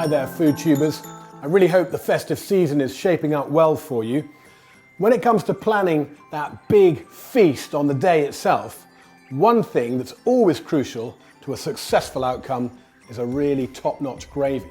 Hi there, food tubers. I really hope the festive season is shaping up well for you. When it comes to planning that big feast on the day itself, one thing that's always crucial to a successful outcome is a really top-notch gravy.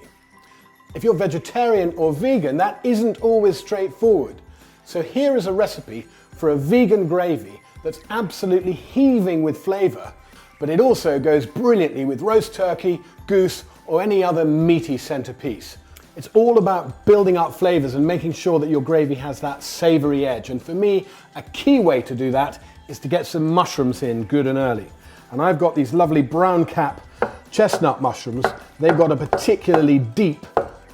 If you're vegetarian or vegan, that isn't always straightforward. So here is a recipe for a vegan gravy that's absolutely heaving with flavour, but it also goes brilliantly with roast turkey, goose, or any other meaty centerpiece. It's all about building up flavours and making sure that your gravy has that savoury edge. And for me, a key way to do that is to get some mushrooms in good and early. And I've got these lovely brown cap chestnut mushrooms. They've got a particularly deep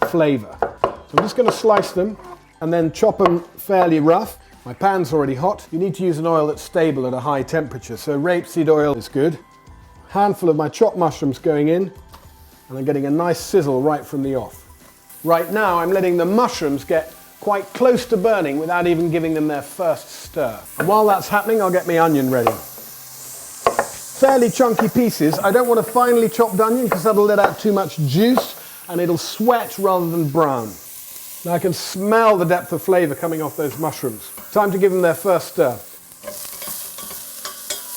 flavour. So I'm just going to slice them and then chop them fairly rough. My pan's already hot. You need to use an oil that's stable at a high temperature, so rapeseed oil is good. Handful of my chopped mushrooms going in, and I'm getting a nice sizzle right from the off. Right now I'm letting the mushrooms get quite close to burning without even giving them their first stir. And while that's happening, I'll get my onion ready. Fairly chunky pieces. I don't want a finely chopped onion because that'll let out too much juice and it'll sweat rather than brown. Now I can smell the depth of flavour coming off those mushrooms. Time to give them their first stir.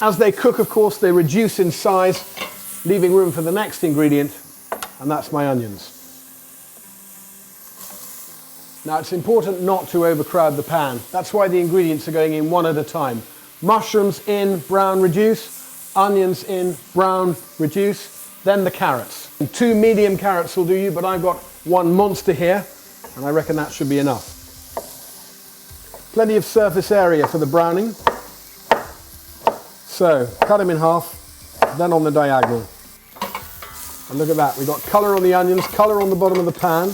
As they cook, of course, they reduce in size, leaving room for the next ingredient, and that's my onions. Now it's important not to overcrowd the pan. That's why the ingredients are going in one at a time. Mushrooms in, brown, reduce. Onions in, brown, reduce. Then the carrots. And 2 medium carrots will do you, but I've got 1 monster here, and I reckon that should be enough. Plenty of surface area for the browning. So, cut them in half, then on the diagonal. And look at that, we've got colour on the onions, colour on the bottom of the pan.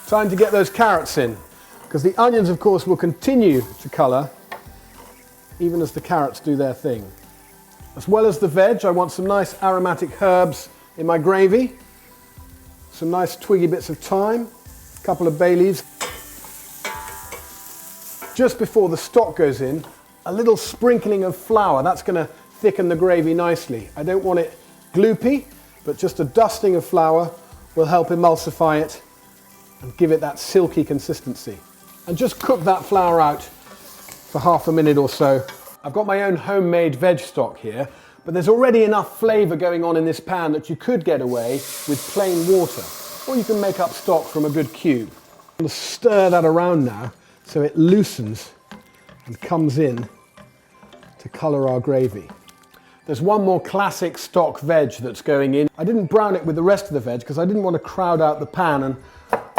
Time to get those carrots in, because the onions, of course, will continue to colour even as the carrots do their thing. As well as the veg, I want some nice aromatic herbs in my gravy. Some nice twiggy bits of thyme, a couple of bay leaves. Just before the stock goes in, a little sprinkling of flour. That's going to thicken the gravy nicely. I don't want it gloopy, but just a dusting of flour will help emulsify it and give it that silky consistency. And just cook that flour out for half a minute or so. I've got my own homemade veg stock here, but there's already enough flavour going on in this pan that you could get away with plain water, or you can make up stock from a good cube. I'm going to stir that around now so it loosens and comes in to colour our gravy. There's one more classic stock veg that's going in. I didn't brown it with the rest of the veg because I didn't want to crowd out the pan, and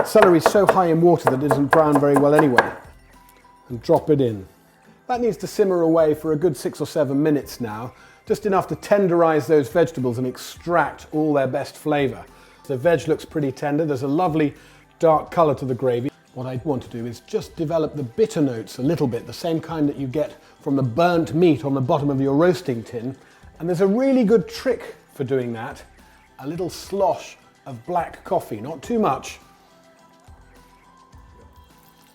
celery is so high in water that it doesn't brown very well anyway. And drop it in. That needs to simmer away for a good 6 or 7 minutes now, just enough to tenderise those vegetables and extract all their best flavour. The veg looks pretty tender. There's a lovely dark colour to the gravy. What I want to do is just develop the bitter notes a little bit, the same kind that you get from the burnt meat on the bottom of your roasting tin. And there's a really good trick for doing that. A little slosh of black coffee, not too much.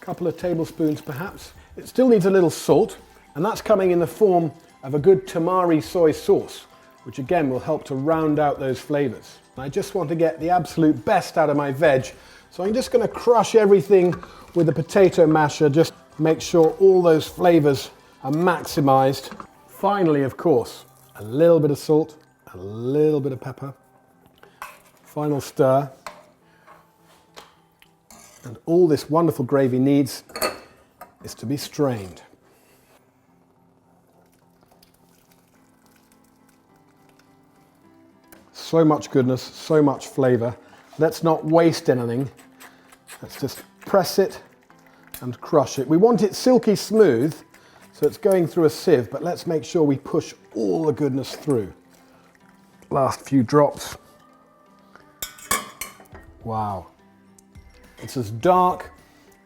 A couple of tablespoons perhaps. It still needs a little salt, and that's coming in the form of a good tamari soy sauce, which again will help to round out those flavours. I just want to get the absolute best out of my veg, so I'm just going to crush everything with a potato masher, just make sure all those flavours are maximised. Finally, of course, a little bit of salt, a little bit of pepper, final stir, and all this wonderful gravy needs is to be strained. So much goodness, so much flavour. Let's not waste anything. Let's just press it and crush it. We want it silky smooth, so it's going through a sieve, but let's make sure we push all the goodness through. Last few drops. Wow. It's as dark,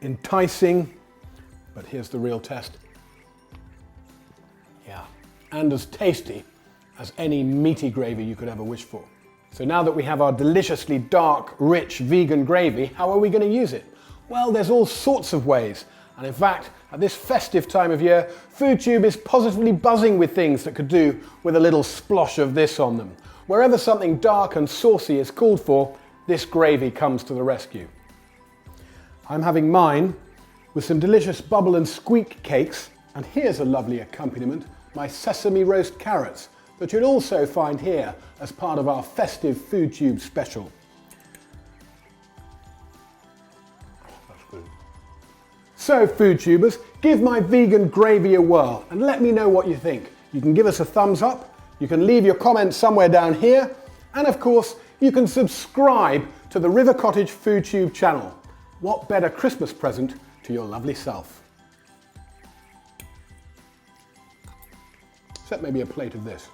enticing, but here's the real test. Yeah, and as tasty as any meaty gravy you could ever wish for. So now that we have our deliciously dark, rich vegan gravy, how are we going to use it? Well, there's all sorts of ways, And in fact, at this festive time of year, FoodTube is positively buzzing with things that could do with a little splosh of this on them. Wherever something dark and saucy is called for, this gravy comes to the rescue. I'm having mine with some delicious bubble and squeak cakes, and here's a lovely accompaniment, my sesame roast carrots, that you'll also find here as part of our festive FoodTube special. So FoodTubers, give my vegan gravy a whirl and let me know what you think. You can give us a thumbs up, you can leave your comments somewhere down here, and of course you can subscribe to the River Cottage FoodTube channel. What better Christmas present to your lovely self? Except maybe a plate of this.